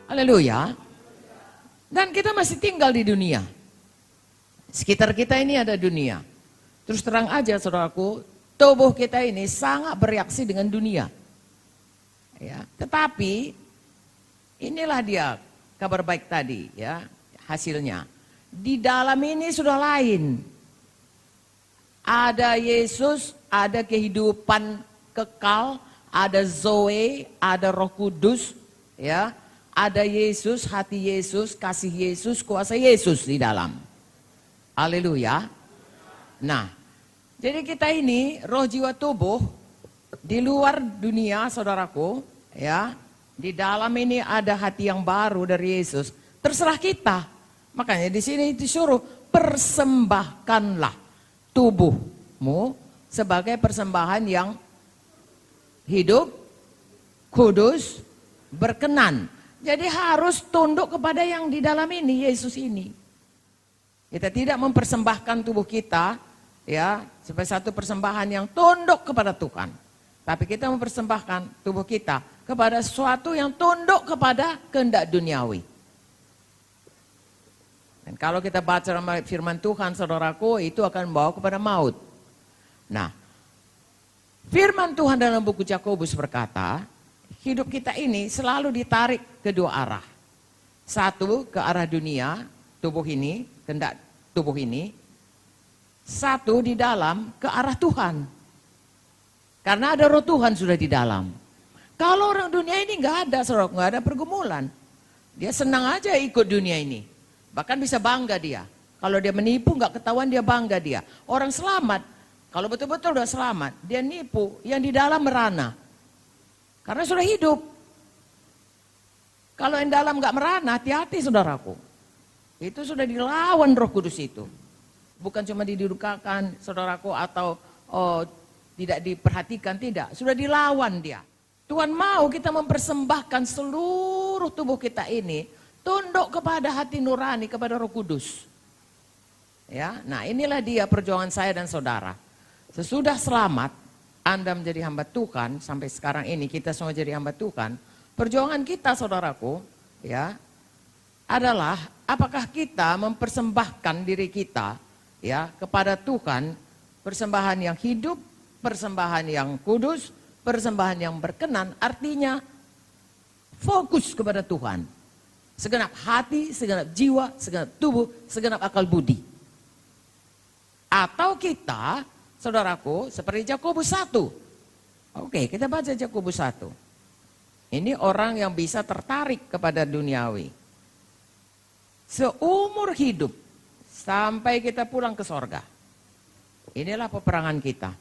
Haleluya. Dan kita masih tinggal di dunia. Sekitar kita ini ada dunia. Terus terang aja saudaraku, tubuh kita ini sangat bereaksi dengan dunia. Ya, tetapi inilah dia kabar baik tadi ya, hasilnya. Di dalam ini sudah lain. Ada Yesus, ada kehidupan kekal, ada Zoe, ada Roh Kudus, ya. Ada Yesus, hati Yesus, kasih Yesus, kuasa Yesus di dalam. Haleluya. Nah, jadi kita ini roh jiwa tubuh di luar dunia saudaraku, ya. Di dalam ini ada hati yang baru dari Yesus. Terserah kita. Makanya di sini disuruh persembahkanlah tubuhmu sebagai persembahan yang hidup, kudus, berkenan. Jadi harus tunduk kepada yang di dalam ini, Yesus ini. Kita tidak mempersembahkan tubuh kita ya sebagai satu persembahan yang tunduk kepada Tuhan. Tapi kita mempersembahkan tubuh kita kepada sesuatu yang tunduk kepada kehendak duniawi. Dan kalau kita baca firman Tuhan saudaraku, itu akan membawa kepada maut. Nah, firman Tuhan dalam buku Yakobus berkata, hidup kita ini selalu ditarik ke dua arah. Satu ke arah dunia, tubuh ini, kehendak tubuh ini. Satu di dalam ke arah Tuhan. Karena ada roh Tuhan sudah di dalam. Kalau orang dunia ini nggak ada, saudara, nggak ada pergumulan. Dia senang aja ikut dunia ini. Bahkan bisa bangga dia. Kalau dia menipu nggak ketahuan dia bangga dia. Orang selamat, kalau betul-betul udah selamat, dia nipu, yang di dalam merana. Karena sudah hidup. Kalau yang dalam nggak merana, hati-hati saudaraku. Itu sudah dilawan Roh Kudus itu. Bukan cuma didudukakan saudaraku atau tidak diperhatikan, tidak. Sudah dilawan dia. Tuhan mau kita mempersembahkan seluruh tubuh kita ini tunduk kepada hati nurani, kepada Roh Kudus. Ya, nah inilah dia perjuangan saya dan saudara. Sesudah selamat, Anda menjadi hamba Tuhan, sampai sekarang ini kita semua jadi hamba Tuhan. Perjuangan kita saudaraku, ya, adalah apakah kita mempersembahkan diri kita, ya, kepada Tuhan, persembahan yang hidup, persembahan yang kudus, persembahan yang berkenan, artinya fokus kepada Tuhan. Segenap hati, segenap jiwa, segenap tubuh, segenap akal budi. Atau kita, saudaraku, seperti Yakobus 1. Oke, kita baca Yakobus 1. Ini orang yang bisa tertarik kepada duniawi. Seumur hidup, sampai kita pulang ke sorga. Inilah peperangan kita.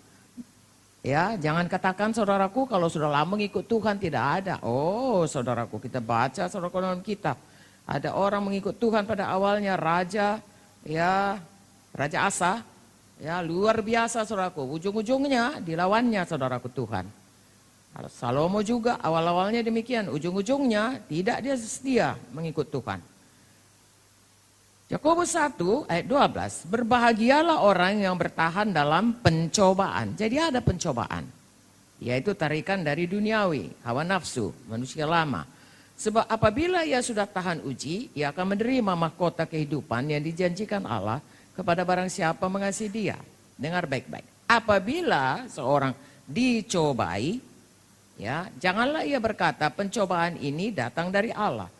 Ya, jangan katakan saudaraku kalau sudah lama mengikut Tuhan tidak ada. Oh, saudaraku, kita baca saudaraku dalam kitab. Ada orang mengikut Tuhan pada awalnya raja, ya, Raja Asa, ya, luar biasa saudaraku. Ujung-ujungnya dilawannya saudaraku Tuhan. Salomo juga awal-awalnya demikian, ujung-ujungnya tidak dia setia mengikut Tuhan. Yakobus 1 ayat 12, berbahagialah orang yang bertahan dalam pencobaan. Jadi ada pencobaan, yaitu tarikan dari duniawi, hawa nafsu, manusia lama. Sebab apabila ia sudah tahan uji, ia akan menerima mahkota kehidupan yang dijanjikan Allah kepada barang siapa mengasihi dia. Dengar baik-baik. Apabila seorang dicobai, ya, janganlah ia berkata pencobaan ini datang dari Allah.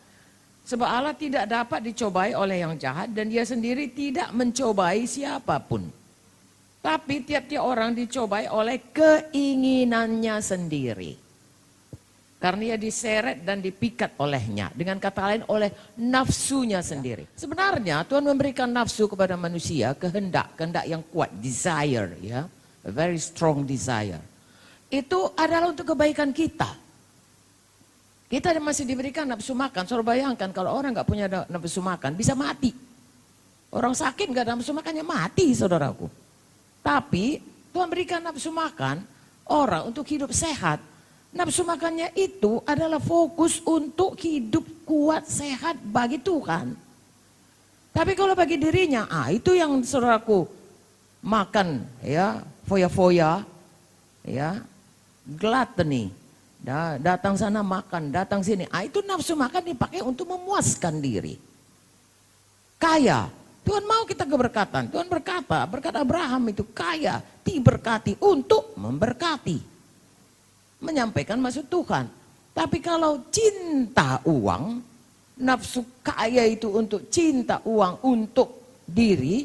Sebab Allah tidak dapat dicobai oleh yang jahat dan dia sendiri tidak mencobai siapapun. Tapi tiap-tiap orang dicobai oleh keinginannya sendiri. Karena ia diseret dan dipikat olehnya. Dengan kata lain oleh nafsunya sendiri. Sebenarnya Tuhan memberikan nafsu kepada manusia, kehendak yang kuat, desire, ya, a very strong desire. Itu adalah untuk kebaikan kita. Kita masih diberikan nafsu makan. Saudara bayangkan kalau orang nggak punya nafsu makan bisa mati. Orang sakit nggak ada nafsu makannya mati saudaraku. Tapi Tuhan berikan nafsu makan orang untuk hidup sehat. Nafsu makannya itu adalah fokus untuk hidup kuat sehat bagi Tuhan. Tapi kalau bagi dirinya, itu yang saudaraku makan ya, foya-foya, ya, gluttony. Datang sana makan, datang sini. Itu nafsu makan dipakai untuk memuaskan diri. Kaya, Tuhan mau kita keberkatan. Tuhan berkata, berkat Abraham itu kaya, diberkati untuk memberkati. Menyampaikan maksud Tuhan. Tapi kalau cinta uang, nafsu kaya itu untuk cinta uang untuk diri,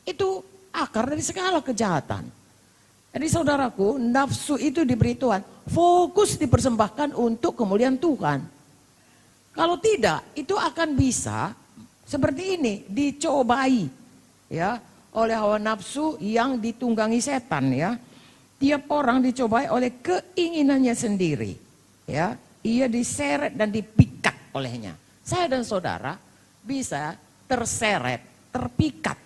itu akar dari segala kejahatan. Jadi saudaraku, nafsu itu diberi Tuhan, fokus dipersembahkan untuk kemuliaan Tuhan. Kalau tidak, itu akan bisa seperti ini, dicobai ya oleh hawa nafsu yang ditunggangi setan ya. Tiap orang dicobai oleh keinginannya sendiri. Ya, ia diseret dan dipikat olehnya. Saya dan saudara bisa terseret, terpikat.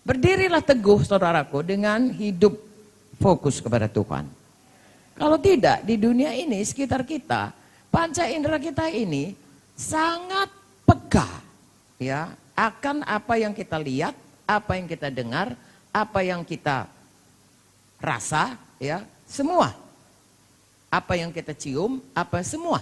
Berdirilah teguh saudaraku dengan hidup fokus kepada Tuhan. Kalau tidak di dunia ini sekitar kita, panca indera kita ini sangat peka ya akan apa yang kita lihat, apa yang kita dengar, apa yang kita rasa ya, semua. Apa yang kita cium, apa semua.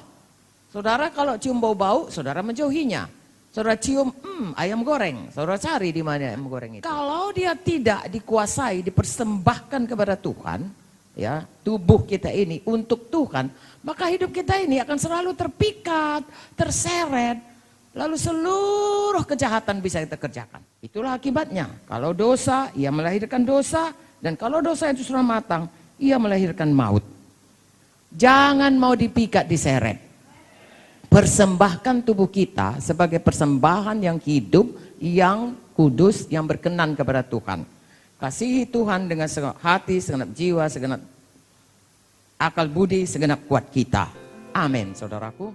Saudara kalau cium bau-bau, saudara menjauhinya. Saudara cium, ayam goreng, saudara cari di mana ayam goreng itu. Kalau dia tidak dikuasai, dipersembahkan kepada Tuhan, ya tubuh kita ini untuk Tuhan, maka hidup kita ini akan selalu terpikat, terseret, lalu seluruh kejahatan bisa kita kerjakan. Itulah akibatnya. Kalau dosa, ia melahirkan dosa, dan kalau dosa itu sudah matang, ia melahirkan maut. Jangan mau dipikat, diseret. Persembahkan tubuh kita sebagai persembahan yang hidup, yang kudus, yang berkenan kepada Tuhan. Kasihi Tuhan dengan segenap hati, segenap jiwa, segenap akal budi, segenap kuat kita. Amin, saudaraku.